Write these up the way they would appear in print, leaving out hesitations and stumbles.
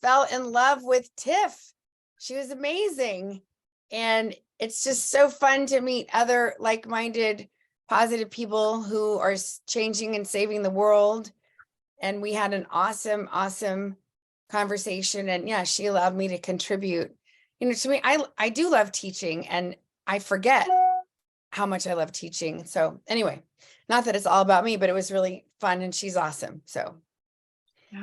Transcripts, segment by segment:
fell in love with Tiff. She was amazing. And it's just so fun to meet other like-minded, positive people who are changing and saving the world. And we had an awesome, awesome conversation. And yeah, she allowed me to contribute. You know, to me, I do love teaching, and I forget how much I love teaching. So anyway, not that it's all about me, but it was really fun, and she's awesome. So,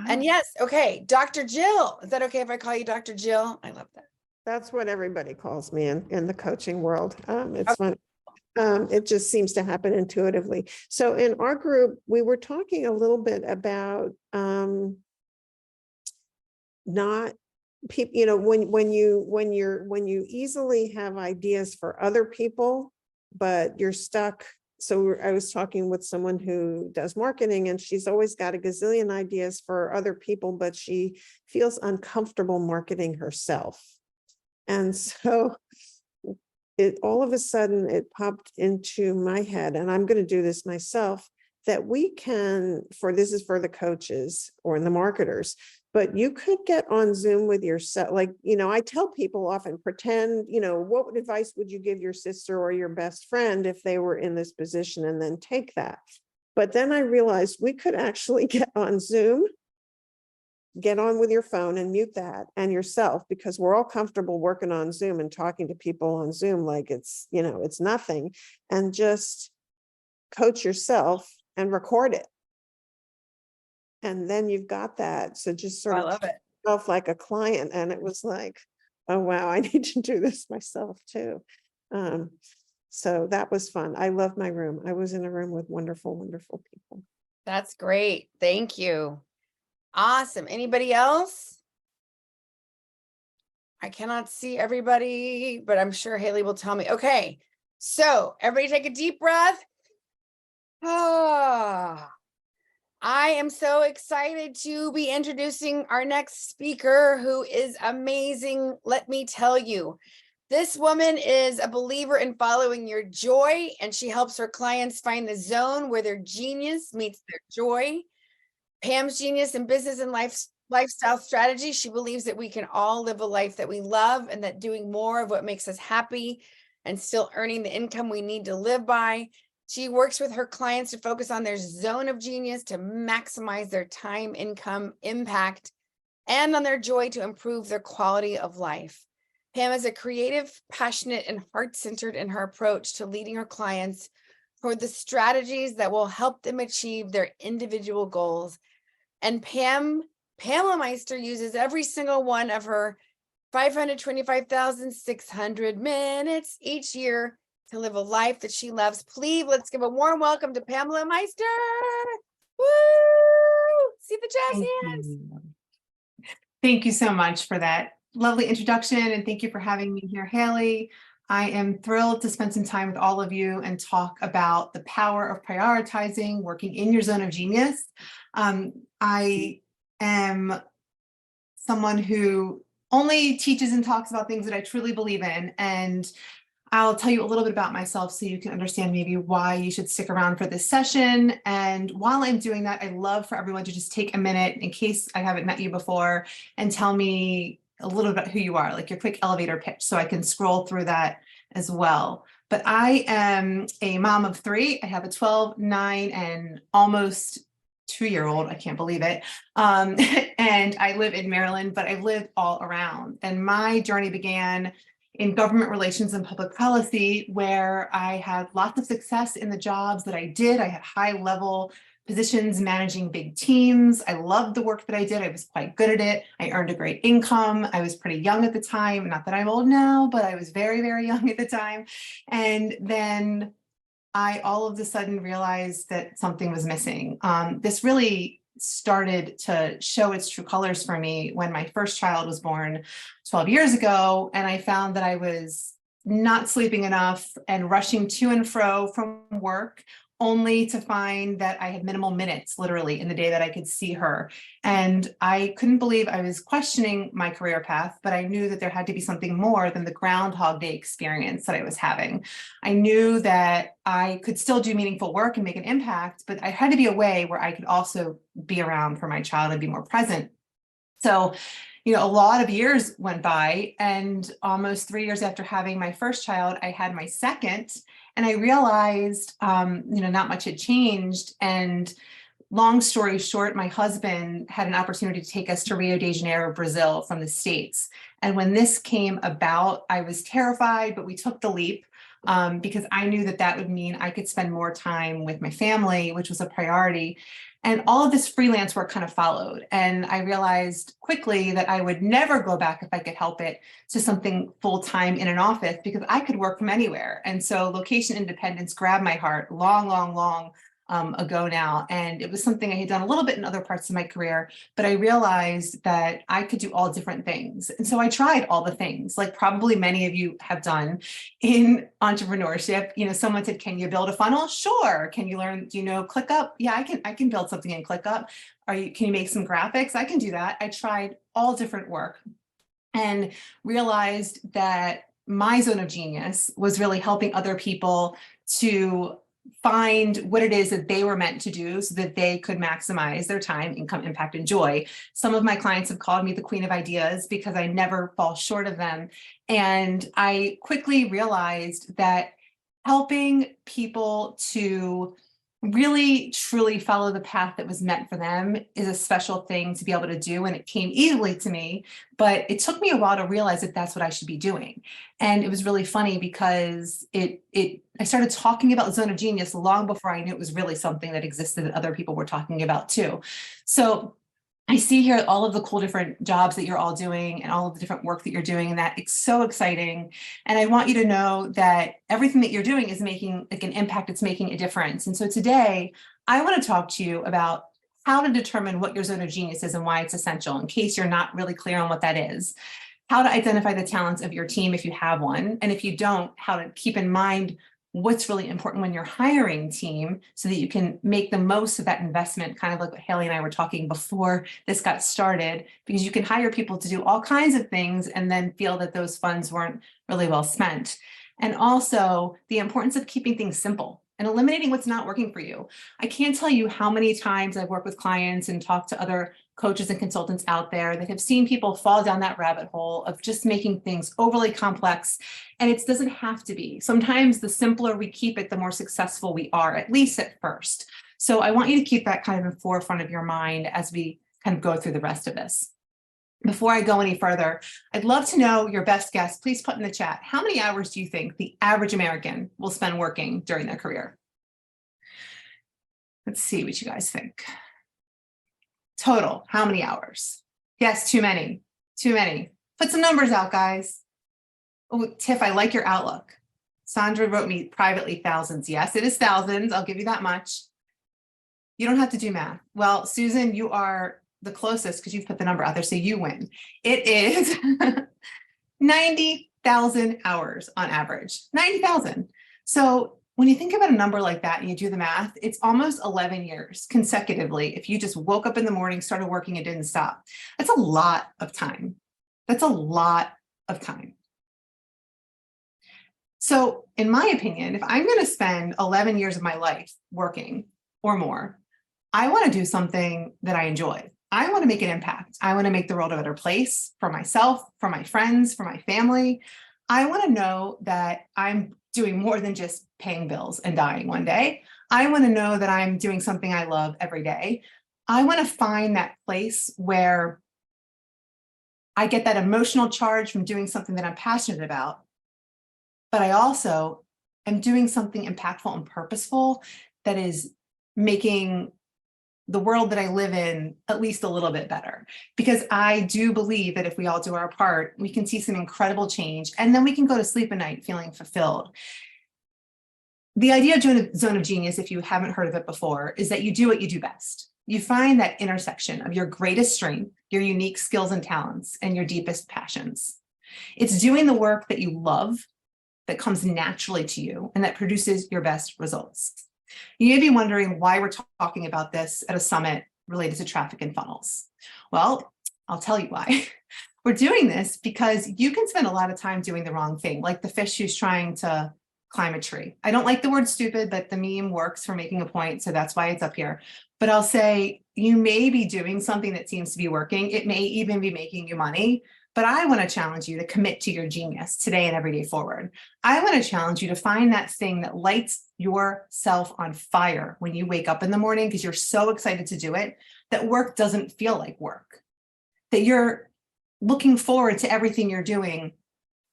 and yes, okay, Dr. Jill. Is that okay if I call you Dr. Jill? I love that. That's what everybody calls me in the coaching world. It's fun. It just seems to happen intuitively. So in our group, we were talking a little bit about not people, you know, when you easily have ideas for other people, but you're stuck. So I was talking with someone who does marketing, and she's always got a gazillion ideas for other people, but she feels uncomfortable marketing herself. And so it all of a sudden it popped into my head, and I'm going to do this myself, that we can, this is for the coaches or the marketers, but you could get on Zoom with yourself. Like, you know, I tell people often, pretend, you know, what advice would you give your sister or your best friend if they were in this position, and then take that. But then I realized we could actually get on Zoom, get on with your phone and mute that and yourself, because we're all comfortable working on Zoom and talking to people on Zoom like it's, you know, it's nothing, and just coach yourself and record it. And then you've got that. So just sort I of love it. Felt like a client, and it was like, oh, wow, I need to do this myself too. So that was fun. I love my room. I was in a room with wonderful, wonderful people. That's great. Thank you. Awesome. Anybody else? I cannot see everybody, but I'm sure Haley will tell me. Okay. So everybody take a deep breath. Ah, I am so excited to be introducing our next speaker, who is amazing. Let me tell you, this woman is a believer in following your joy, and she helps her clients find the zone where their genius meets their joy. Pam's genius in business and lifestyle strategy. She believes that we can all live a life that we love, and that doing more of what makes us happy and still earning the income we need to live by. She works with her clients to focus on their zone of genius to maximize their time, income, impact, and on their joy to improve their quality of life. Pam is a creative, passionate, and heart-centered in her approach to leading her clients toward the strategies that will help them achieve their individual goals. And Pamela Meister uses every single one of her 525,600 minutes each year to live a life that she loves. Please, let's give a warm welcome to Pamela Meister. Woo! See the jazz hands. Thank you so much for that lovely introduction, and thank you for having me here, Haley. I am thrilled to spend some time with all of you and talk about the power of prioritizing, working in your zone of genius. I am someone who only teaches and talks about things that I truly believe in, and I'll tell you a little bit about myself so you can understand maybe why you should stick around for this session. And while I'm doing that, I'd love for everyone to just take a minute, in case I haven't met you before, and tell me a little bit about who you are, like your quick elevator pitch, so I can scroll through that as well. But I am a mom of 3. I have a 12, 9, and almost 2-year-old. I can't believe it. And I live in Maryland, but I've lived all around. And my journey began in government relations and public policy, where I had lots of success in the jobs that I did. I had high-level positions managing big teams. I loved the work that I did. I was quite good at it. I earned a great income. I was pretty young at the time. Not that I'm old now, but I was very, very young at the time. And then I all of a sudden realized that something was missing. This really started to show its true colors for me when my first child was born 12 years ago, and I found that I was not sleeping enough and rushing to and fro from work, only to find that I had minimal minutes, literally, in the day that I could see her. And I couldn't believe I was questioning my career path, but I knew that there had to be something more than the Groundhog Day experience that I was having. I knew that I could still do meaningful work and make an impact, but I had to be a way where I could also be around for my child and be more present. So a lot of years went by, and almost 3 years after having my first child, I had my second, and I realized, not much had changed. And long story short, my husband had an opportunity to take us to Rio de Janeiro, Brazil from the States. And when this came about, I was terrified, but we took the leap because I knew that that would mean I could spend more time with my family, which was a priority. And all of this freelance work kind of followed. And I realized quickly that I would never go back, if I could help it, to something full-time in an office, because I could work from anywhere. And so location independence grabbed my heart long, long, long ago now. And it was something I had done a little bit in other parts of my career, but I realized that I could do all different things. And so I tried all the things, like probably many of you have done in entrepreneurship. Someone said, can you build a funnel? Sure. Can you learn, ClickUp? Yeah, I can build something in ClickUp. Can you make some graphics? I can do that. I tried all different work and realized that my zone of genius was really helping other people to find what it is that they were meant to do so that they could maximize their time, income, impact, and joy. Some of my clients have called me the queen of ideas because I never fall short of them. And I quickly realized that helping people to really truly follow the path that was meant for them is a special thing to be able to do. And it came easily to me, but it took me a while to realize that that's what I should be doing. And it was really funny because I started talking about zone of genius long before I knew it was really something that existed that other people were talking about too. So I see here all of the cool different jobs that you're all doing and all of the different work that you're doing, and that it's so exciting. And I want you to know that everything that you're doing is making like an impact, it's making a difference. And so today I want to talk to you about how to determine what your zone of genius is and why it's essential, in case you're not really clear on what that is, how to identify the talents of your team if you have one, and if you don't, how to keep in mind what's really important when you're hiring team so that you can make the most of that investment, kind of like what Haley and I were talking before this got started, because you can hire people to do all kinds of things and then feel that those funds weren't really well spent. And also the importance of keeping things simple and eliminating what's not working for you. I can't tell you how many times I've worked with clients and talked to other coaches and consultants out there that have seen people fall down that rabbit hole of just making things overly complex. And it doesn't have to be. Sometimes the simpler we keep it, the more successful we are, at least at first. So I want you to keep that kind of in the forefront of your mind as we kind of go through the rest of this. Before I go any further, I'd love to know your best guess. Please put in the chat, how many hours do you think the average American will spend working during their career? Let's see what you guys think. Total, how many hours? Yes, too many, too many. Put some numbers out, guys. Oh, Tiff, I like your outlook. Sandra wrote me privately thousands. Yes, it is thousands. I'll give you that much. You don't have to do math. Well, Susan, you are the closest because you've put the number out there, so you win. It is 90,000 hours on average, 90,000. So when you think about a number like that and you do the math, it's almost 11 years consecutively. If you just woke up in the morning, started working, and didn't stop, that's a lot of time. That's a lot of time. So in my opinion, if I'm going to spend 11 years of my life working or more, I want to do something that I enjoy. I want to make an impact. I want to make the world a better place for myself, for my friends, for my family. I want to know that I'm doing more than just paying bills and dying one day. I want to know that I'm doing something I love every day. I want to find that place where I get that emotional charge from doing something that I'm passionate about, but I also am doing something impactful and purposeful that is making the world that I live in at least a little bit better. Because I do believe that if we all do our part, we can see some incredible change, and then we can go to sleep at night feeling fulfilled. The idea of zone of genius, if you haven't heard of it before, is that you do what you do best. You find that intersection of your greatest strength, your unique skills and talents, and your deepest passions. It's doing the work that you love, that comes naturally to you, and that produces your best results. You may be wondering why we're talking about this at a summit related to traffic and funnels. Well, I'll tell you why. We're doing this because you can spend a lot of time doing the wrong thing, like the fish who's trying to climb a tree. I don't like the word stupid, but the meme works for making a point, so that's why it's up here. But I'll say you may be doing something that seems to be working. It may even be making you money, but I want to challenge you to commit to your genius today and every day forward. I want to challenge you to find that thing that lights yourself on fire when you wake up in the morning because you're so excited to do it that work doesn't feel like work, that you're looking forward to everything you're doing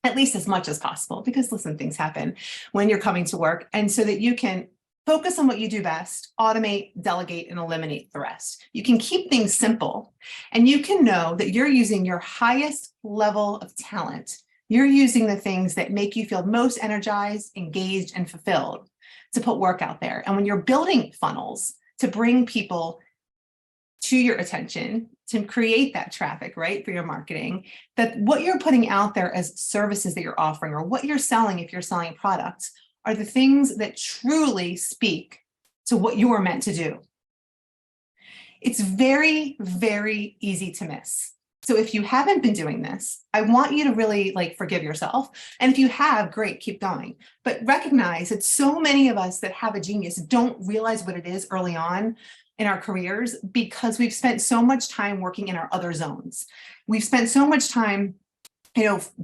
at least as much as possible, because listen, things happen when you're coming to work, and so that you can focus on what you do best, automate, delegate, and eliminate the rest. You can keep things simple, and you can know that you're using your highest level of talent. You're using the things that make you feel most energized, engaged, and fulfilled to put work out there. And when you're building funnels to bring people to your attention, to create that traffic, right, for your marketing, that what you're putting out there as services that you're offering or what you're selling if you're selling products are the things that truly speak to what you were meant to do. It's very, very easy to miss. So if you haven't been doing this, I want you to really forgive yourself. And if you have, great, keep going. But recognize that so many of us that have a genius don't realize what it is early on in our careers because we've spent so much time working in our other zones. We've spent so much time,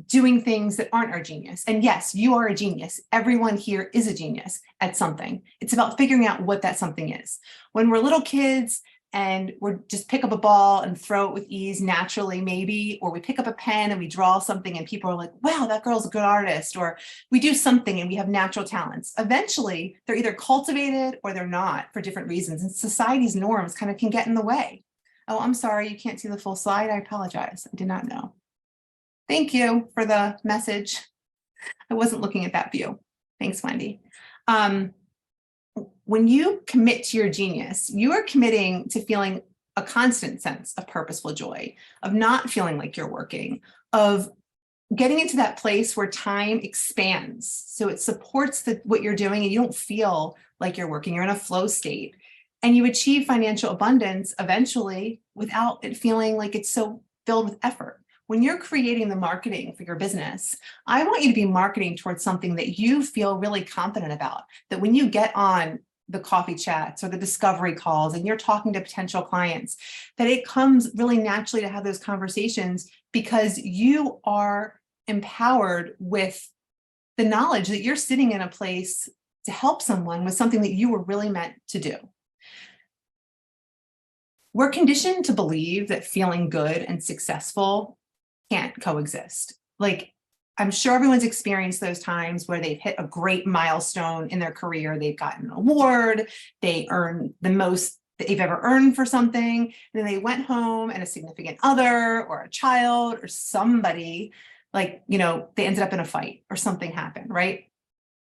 doing things that aren't our genius. And yes, you are a genius. Everyone here is a genius at something. It's about figuring out what that something is. When we're little kids and we're just pick up a ball and throw it with ease naturally, maybe, or we pick up a pen and we draw something and people are like, wow, that girl's a good artist, or we do something and we have natural talents. Eventually, they're either cultivated or they're not for different reasons. And society's norms kind of can get in the way. Oh, I'm sorry, you can't see the full slide. I apologize. I did not know. Thank you for the message. I wasn't looking at that view. Thanks, Wendy. When you commit to your genius, you are committing to feeling a constant sense of purposeful joy, of not feeling like you're working, of getting into that place where time expands. So it supports what you're doing and you don't feel like you're working. You're in a flow state and you achieve financial abundance eventually without it feeling like it's so filled with effort. When you're creating the marketing for your business, I want you to be marketing towards something that you feel really confident about, that when you get on the coffee chats or the discovery calls and you're talking to potential clients, that it comes really naturally to have those conversations because you are empowered with the knowledge that you're sitting in a place to help someone with something that you were really meant to do. We're conditioned to believe that feeling good and successful can't coexist. I'm sure everyone's experienced those times where they've hit a great milestone in their career. They've gotten an award, they earned the most that they've ever earned for something. And then they went home and a significant other or a child or somebody, they ended up in a fight or something happened, right?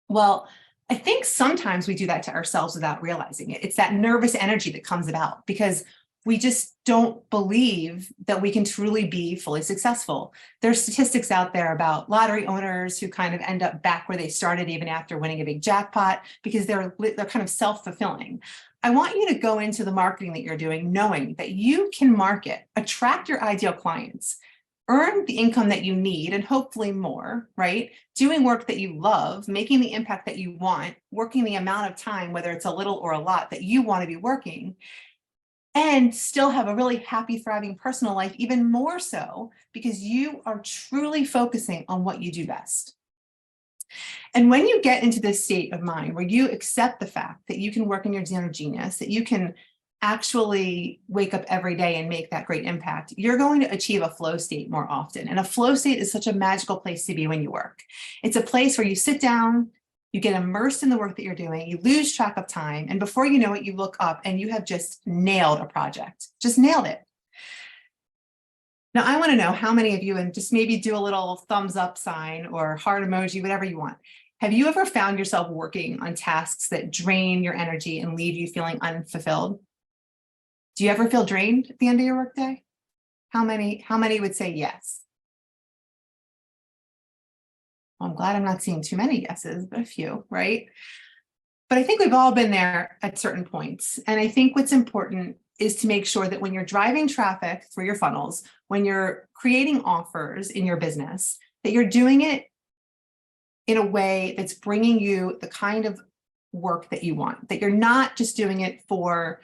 Well, I think sometimes we do that to ourselves without realizing it. It's that nervous energy that comes about because we just don't believe that we can truly be fully successful. There's statistics out there about lottery owners who kind of end up back where they started even after winning a big jackpot because they're kind of self-fulfilling. I want you to go into the marketing that you're doing knowing that you can market, attract your ideal clients, earn the income that you need and hopefully more, right? Doing work that you love, making the impact that you want, working the amount of time, whether it's a little or a lot that you want to be working, and still have a really happy, thriving personal life, even more so because you are truly focusing on what you do best. And when you get into this state of mind where you accept the fact that you can work in your zone of genius, that you can actually wake up every day and make that great impact, you're going to achieve a flow state more often. And a flow state is such a magical place to be when you work. It's a place where you sit down, you get immersed in the work that you're doing, you lose track of time, and before you know it, you look up and you have just nailed a project, just nailed it. Now, I want to know how many of you, and just maybe do a little thumbs up sign or heart emoji, whatever you want. Have you ever found yourself working on tasks that drain your energy and leave you feeling unfulfilled? Do you ever feel drained at the end of your workday? How many would say yes? Well, I'm glad I'm not seeing too many yeses, but a few, right? But I think we've all been there at certain points. And I think what's important is to make sure that when you're driving traffic through your funnels, when you're creating offers in your business, that you're doing it in a way that's bringing you the kind of work that you want, that you're not just doing it for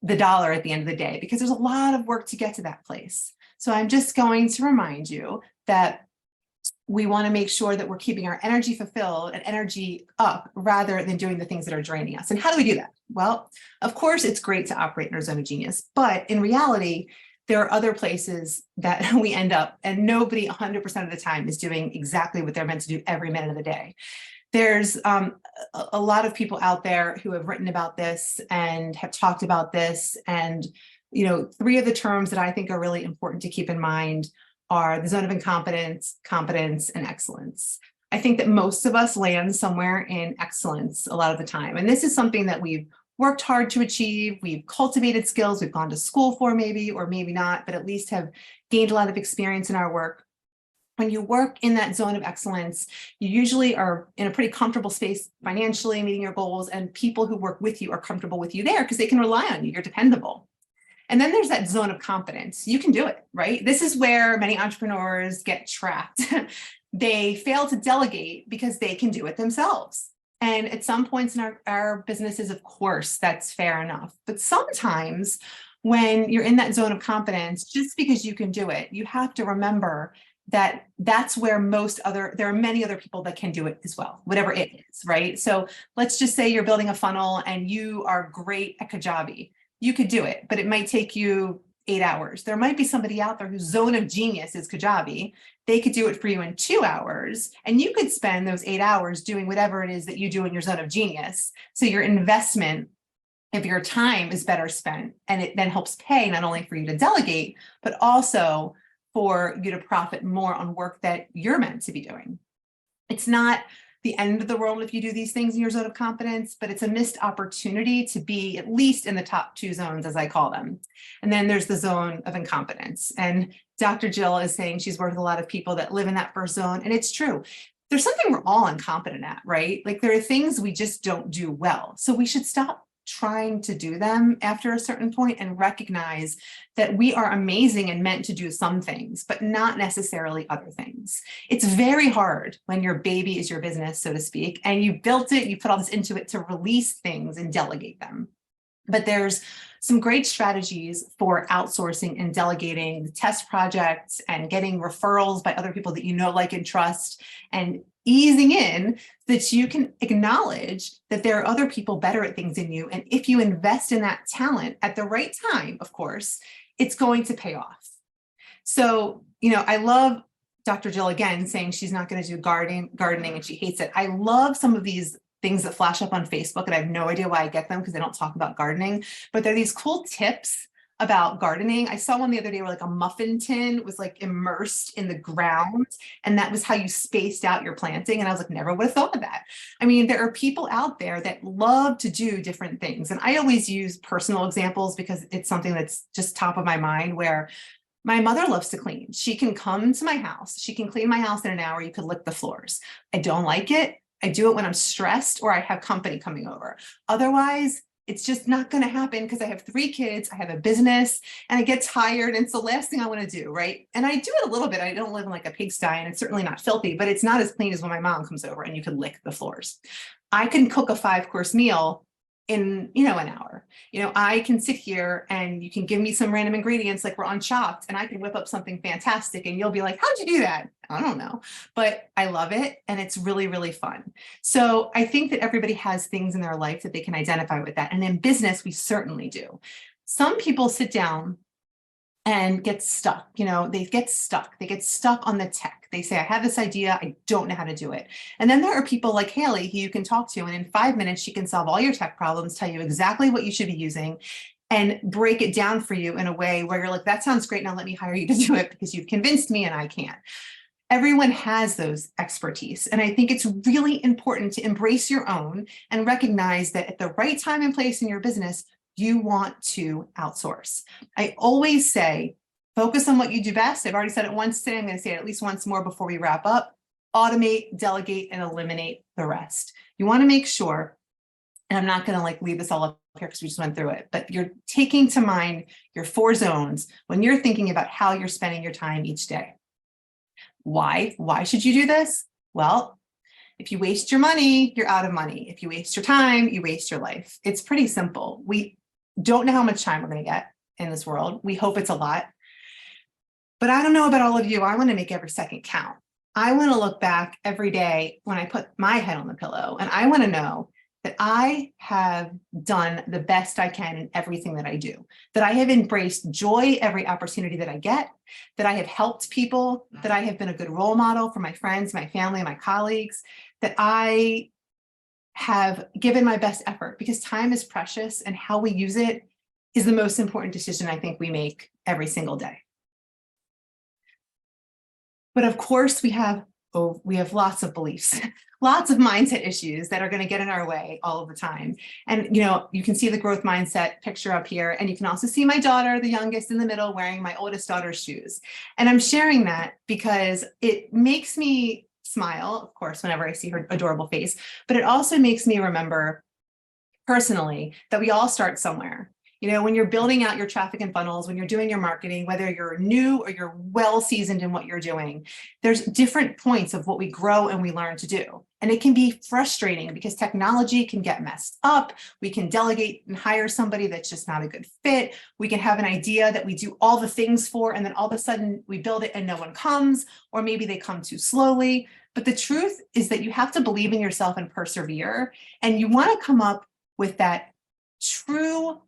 the dollar at the end of the day, because there's a lot of work to get to that place. So I'm just going to remind you that we want to make sure that we're keeping our energy fulfilled and energy up rather than doing the things that are draining us. And how do we do that? Well, of course, it's great to operate in our zone of genius, but in reality, there are other places that we end up, and nobody 100% of the time is doing exactly what they're meant to do every minute of the day. There's a lot of people out there who have written about this and have talked about this. And, three of the terms that I think are really important to keep in mind are the zone of incompetence, competence, and excellence. I think that most of us land somewhere in excellence a lot of the time. And this is something that we've worked hard to achieve. We've cultivated skills we've gone to school for maybe, or maybe not, but at least have gained a lot of experience in our work. When you work in that zone of excellence, you usually are in a pretty comfortable space financially, meeting your goals, and people who work with you are comfortable with you there because they can rely on you. You're dependable. And then there's that zone of competence. You can do it, right? This is where many entrepreneurs get trapped. They fail to delegate because they can do it themselves. And at some points in our businesses, of course, that's fair enough. But sometimes when you're in that zone of competence, just because you can do it, you have to remember that that's where there are many other people that can do it as well, whatever it is, right? So let's just say you're building a funnel and you are great at Kajabi. You could do it, but it might take you 8 hours. There might be somebody out there whose zone of genius is Kajabi. They could do it for you in 2 hours, and you could spend those 8 hours doing whatever it is that you do in your zone of genius. So your investment of your time is better spent, and it then helps pay not only for you to delegate, but also for you to profit more on work that you're meant to be doing. It's not the end of the world if you do these things in your zone of competence, but it's a missed opportunity to be at least in the top 2 zones, as I call them. And then there's the zone of incompetence. And Dr. Jill is saying she's worked with a lot of people that live in that first zone. And it's true. There's something we're all incompetent at, right? Like there are things we just don't do well. So we should stop trying to do them after a certain point and recognize that we are amazing and meant to do some things, but not necessarily other things. It's very hard when your baby is your business, so to speak, and you built it, you put all this into it to release things and delegate them. But there's some great strategies for outsourcing and delegating the test projects and getting referrals by other people that you know, like, and trust, and easing in that you can acknowledge that there are other people better at things than you. And if you invest in that talent at the right time, of course, it's going to pay off. So, I love Dr. Jill again saying she's not going to do gardening and she hates it. I love some of these things that flash up on Facebook, and I have no idea why I get them because they don't talk about gardening, but they're these cool tips about gardening. I saw one the other day where like a muffin tin was like immersed in the ground, and that was how you spaced out your planting. And I was like, never would have thought of that. I mean, there are people out there that love to do different things. And I always use personal examples because it's something that's just top of my mind, where my mother loves to clean. She can come to my house. She can clean my house in an hour. You could lick the floors. I don't like it. I do it when I'm stressed or I have company coming over. Otherwise, it's just not going to happen because I have 3 kids, I have a business, and I get tired. And it's the last thing I want to do, right? And I do it a little bit. I don't live in like a pigsty, and it's certainly not filthy, but it's not as clean as when my mom comes over and you can lick the floors. I can cook a 5-course meal in, an hour. I can sit here and you can give me some random ingredients like we're on Chopped, and I can whip up something fantastic and you'll be like, how'd you do that? I don't know, but I love it. And it's really, really fun. So I think that everybody has things in their life that they can identify with that. And in business, we certainly do. Some people sit down and get stuck. They get stuck on the tech. They say, I have this idea, I don't know how to do it. And then there are people like Haley who you can talk to, and in 5 minutes, she can solve all your tech problems, tell you exactly what you should be using, and break it down for you in a way where you're like, that sounds great, now let me hire you to do it because you've convinced me and I can't. Everyone has those expertise. And I think it's really important to embrace your own and recognize that at the right time and place in your business, you want to outsource. I always say, focus on what you do best. I've already said it once today. I'm going to say it at least once more before we wrap up. Automate, delegate, and eliminate the rest. You want to make sure, and I'm not going to leave this all up here because we just went through it, but you're taking to mind your 4 zones when you're thinking about how you're spending your time each day. Why should you do this? Well, If you waste your money, you're out of money. If you waste your time, you waste your life. It's pretty simple. We don't know how much time we're going to get in this world. We hope it's a lot. But I don't know about all of you. I want to make every second count. I want to look back every day when I put my head on the pillow, and I want to know that I have done the best I can in everything that I do, that I have embraced joy every opportunity that I get, that I have helped people, that I have been a good role model for my friends, my family, my colleagues, that I have given my best effort, because time is precious and how we use it is the most important decision I think we make every single day. But of course, we have lots of beliefs, lots of mindset issues that are going to get in our way all of the time. And, you can see the growth mindset picture up here. And you can also see my daughter, the youngest in the middle, wearing my oldest daughter's shoes. And I'm sharing that because it makes me smile, of course, whenever I see her adorable face, but it also makes me remember personally that we all start somewhere. When you're building out your traffic and funnels, when you're doing your marketing, whether you're new or you're well seasoned in what you're doing, there's different points of what we grow and we learn to do. And it can be frustrating because technology can get messed up. We can delegate and hire somebody that's just not a good fit. We can have an idea that we do all the things for, and then all of a sudden we build it and no one comes, or maybe they come too slowly. But the truth is that you have to believe in yourself and persevere. And you want to come up with that true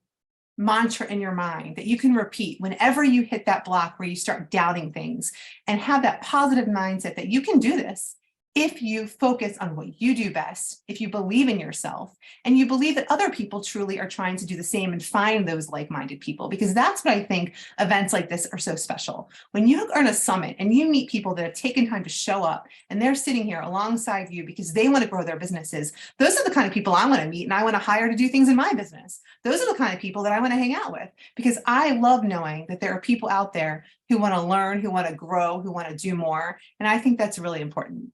mantra in your mind that you can repeat whenever you hit that block where you start doubting things, and have that positive mindset that you can do this if you focus on what you do best, if you believe in yourself, and you believe that other people truly are trying to do the same and find those like-minded people, because that's what I think events like this are so special. When you are in a summit and you meet people that have taken time to show up and they're sitting here alongside you because they want to grow their businesses, those are the kind of people I want to meet and I want to hire to do things in my business. Those are the kind of people that I want to hang out with, because I love knowing that there are people out there who want to learn, who want to grow, who want to do more. And I think that's really important.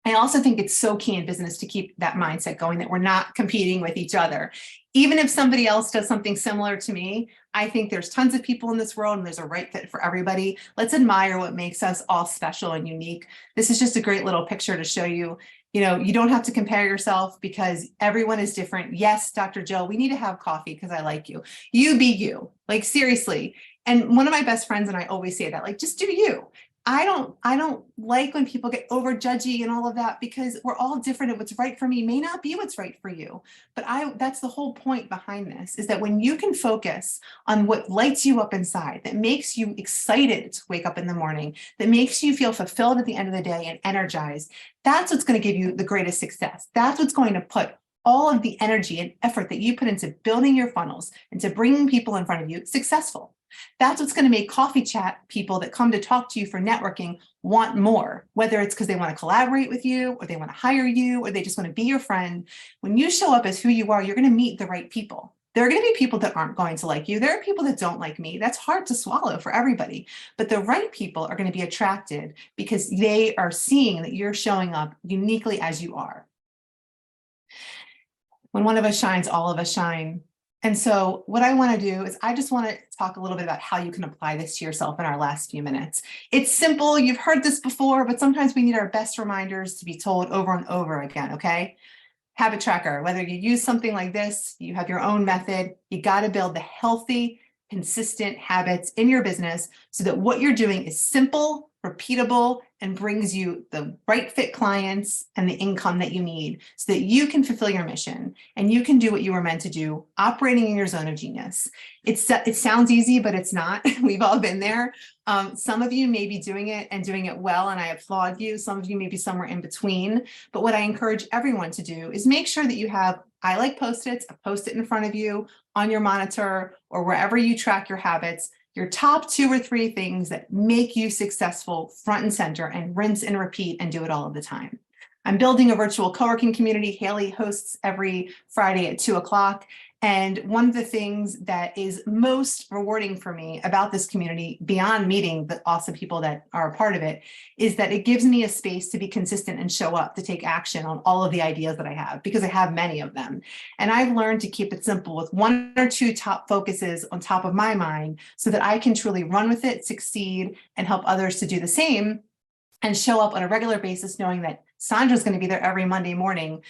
I also think it's so key in business to keep that mindset going, that we're not competing with each other. Even if somebody else does something similar to me, I think there's tons of people in this world and there's a right fit for everybody. Let's admire what makes us all special and unique. This is just a great little picture to show you, you don't have to compare yourself because everyone is different. Yes, Dr. Jill, we need to have coffee because I like you. You be you, like seriously. And one of my best friends and I always say that, like, just do you. I don't like when people get over judgy and all of that, because we're all different, and what's right for me may not be what's right for you. But that's the whole point behind this, is that when you can focus on what lights you up inside, that makes you excited to wake up in the morning, that makes you feel fulfilled at the end of the day and energized, that's what's going to give you the greatest success. That's what's going to put all of the energy and effort that you put into building your funnels, into bringing people in front of you successful. That's what's going to make coffee chat people that come to talk to you for networking want more, whether it's because they want to collaborate with you, or they want to hire you, or they just want to be your friend. When you show up as who you are, you're going to meet the right people. There are going to be people that aren't going to like you. There are people that don't like me. That's hard to swallow for everybody. But the right people are going to be attracted because they are seeing that you're showing up uniquely as you are. When one of us shines, all of us shine. And so what I want to do is I just want to talk a little bit about how you can apply this to yourself in our last few minutes. It's simple. You've heard this before, but sometimes we need our best reminders to be told over and over again, okay? Habit tracker, whether you use something like this, you have your own method, you got to build the healthy, consistent habits in your business so that what you're doing is simple, repeatable, and brings you the right fit clients and the income that you need so that you can fulfill your mission and you can do what you were meant to do, operating in your zone of genius. It sounds easy, but it's not. We've all been there. Some of you may be doing it and doing it well, and I applaud you. Some of you may be somewhere in between. But what I encourage everyone to do is make sure that you have, I like Post-its, a Post-it in front of you on your monitor or wherever you track your habits, your top 2 or 3 things that make you successful front and center, and rinse and repeat and do it all of the time. I'm building a virtual co-working community. Haley hosts every Friday at 2:00. And one of the things that is most rewarding for me about this community, beyond meeting the awesome people that are a part of it, is that it gives me a space to be consistent and show up, to take action on all of the ideas that I have, because I have many of them. And I've learned to keep it simple with 1 or 2 top focuses on top of my mind so that I can truly run with it, succeed, and help others to do the same. and show up on a regular basis, knowing that Sandra's going to be there every Monday morning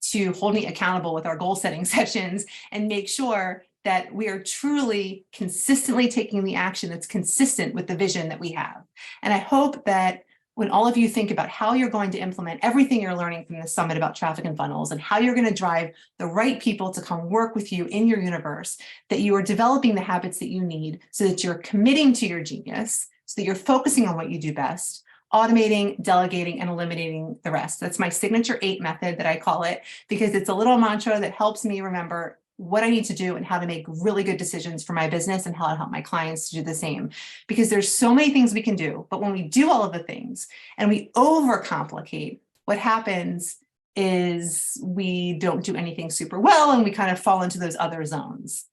to hold me accountable with our goal setting sessions and make sure that we are truly consistently taking the action that's consistent with the vision that we have. And I hope that when all of you think about how you're going to implement everything you're learning from the summit about traffic and funnels and how you're going to drive the right people to come work with you in your universe, that you are developing the habits that you need so that you're committing to your genius, so that you're focusing on what you do best, automating, delegating, and eliminating the rest. That's my signature 8 method that I call it, because it's a little mantra that helps me remember what I need to do and how to make really good decisions for my business and how to help my clients to do the same. Because there's so many things we can do, but when we do all of the things and we overcomplicate, what happens is we don't do anything super well and we kind of fall into those other zones.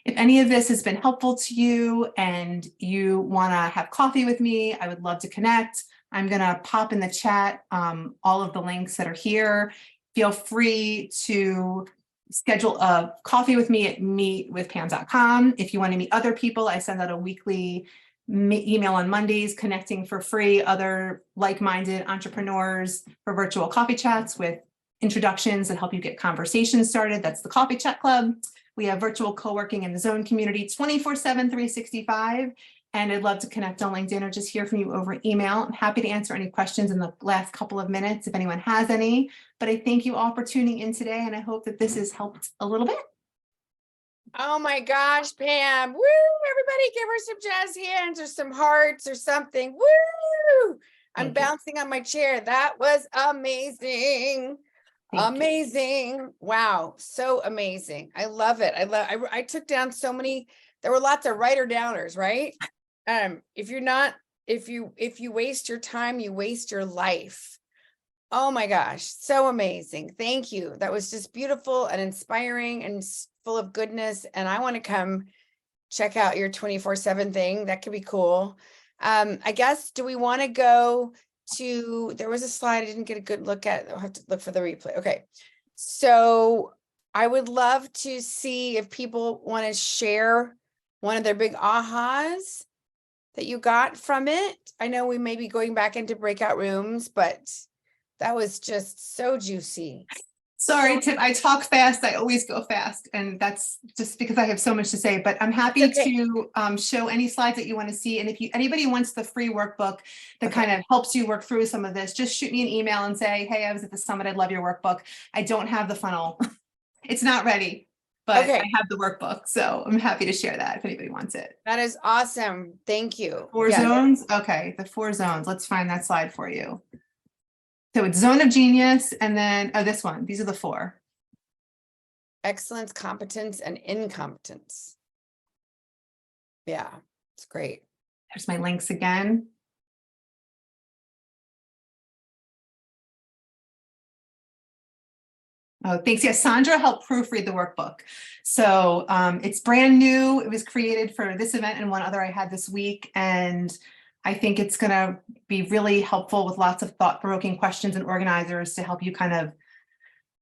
If any of this has been helpful to you and you want to have coffee with me, I would love to connect. I'm going to pop in the chat all of the links that are here. Feel free to schedule a coffee with me at meetwithpam.com. If you want to meet other people, I send out a weekly email on Mondays, connecting for free other like-minded entrepreneurs for virtual coffee chats with introductions that help you get conversations started. That's the Coffee Chat Club. We have virtual co-working in the Zone community 24/7, 365. And I'd love to connect on LinkedIn or just hear from you over email. I'm happy to answer any questions in the last couple of minutes if anyone has any. But I thank you all for tuning in today, and I hope that this has helped a little bit. Oh my gosh, Pam. Woo! Everybody give her some jazz hands or some hearts or something. Woo! I'm Thank you. bouncing on my chair. That was amazing. Thank you. Amazing. Wow. So amazing. I love it. I took down so many, there were lots of writer downers, right? If you waste your time, you waste your life. Oh my gosh. So amazing. Thank you. That was just beautiful and inspiring and full of goodness. And I want to come check out your 24/7 thing. That could be cool. I guess, do we want to go to, there was a slide I didn't get a good look at. I'll have to look for the replay. Okay. So I would love to see if people want to share one of their big ahas that you got from it. I know we may be going back into breakout rooms, but that was just so juicy. Sorry, Tip, I talk fast. I always go fast. And that's just because I have so much to say, but I'm happy to show any slides that you want to see. And if anybody wants the free workbook that kind of helps you work through some of this, just shoot me an email and say, hey, I was at the summit. I'd love your workbook. I don't have the funnel. It's not ready, but I have the workbook. So I'm happy to share that if anybody wants it. That is awesome. Thank you. 4 zones. Okay. The 4 zones. Let's find that slide for you. So it's zone of genius, and then, oh, this one, these are the 4. Excellence, competence, and incompetence. Yeah, it's great. There's my links again. Oh, thanks. Yes, Sandra helped proofread the workbook. So it's brand new. It was created for this event and one other I had this week. And I think it's going to be really helpful with lots of thought-provoking questions and organizers to help you kind of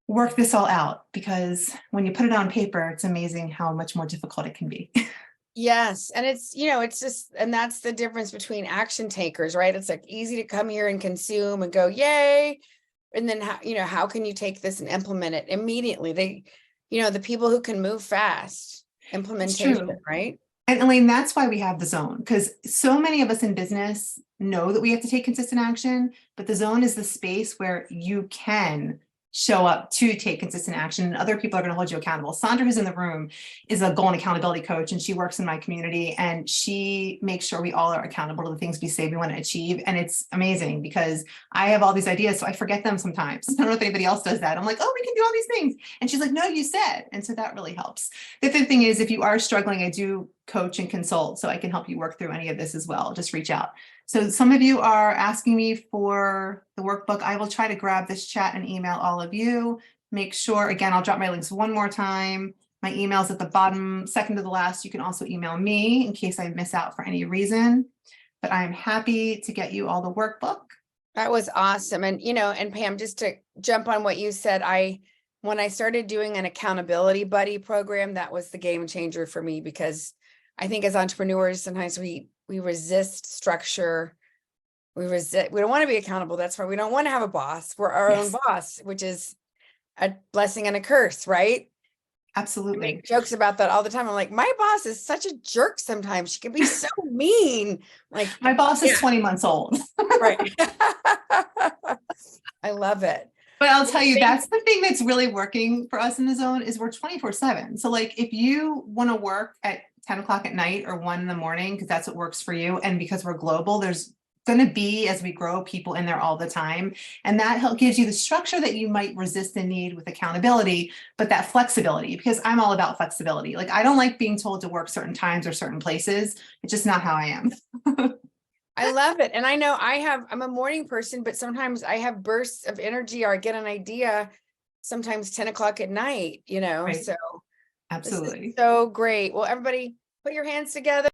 work this all out, because when you put it on paper, it's amazing how much more difficult it can be. Yes. And it's, it's just, and that's the difference between action takers, right? It's like easy to come here and consume and go, yay. And then how can you take this and implement it immediately? The people who can move fast, implementation, right? And Elaine, that's why we have the zone, because so many of us in business know that we have to take consistent action, but the zone is the space where you can show up to take consistent action and other people are going to hold you accountable. Sandra, who's in the room, is a goal and accountability coach, and she works in my community, and she makes sure we all are accountable to the things we say we want to achieve. And it's amazing because I have all these ideas, so I forget them sometimes. I don't know if anybody else does that. I'm like, oh, we can do all these things. And she's like, no, you said. And so that really helps. The third thing is, if you are struggling, I do coach and consult, so I can help you work through any of this as well. Just reach out. So some of you are asking me for the workbook. I will try to grab this chat and email all of you. Make sure, again, I'll drop my links one more time. My email's at the bottom, second to the last. You can also email me in case I miss out for any reason. But I'm happy to get you all the workbook. That was awesome. And, and Pam, just to jump on what you said, when I started doing an accountability buddy program, that was the game changer for me, because I think as entrepreneurs, sometimes we resist structure We resist, we don't want to be accountable. That's why we don't want to have a boss. We're our own Yes. boss, which is a blessing and a curse, right? I Absolutely. make jokes about that all the time. I'm like, my boss is such a jerk sometimes. She can be so mean. Like, My boss is yeah. 20 months old. Right. I love it. But I'll tell you, that's the thing that's really working for us in the zone is we're 24/7. So like if you want to work at 10 o'clock at night or 1 in the morning, because that's what works for you, and because we're global, there's going to be, as we grow, people in there all the time. And that gives you the structure that you might resist the need with accountability, but that flexibility, because I'm all about flexibility. Like I don't like being told to work certain times or certain places. It's just not how I am. I love it. And I know I'm a morning person, but sometimes I have bursts of energy or I get an idea sometimes 10 o'clock at night, Right. so this is Absolutely. so great. Well, everybody put your hands together.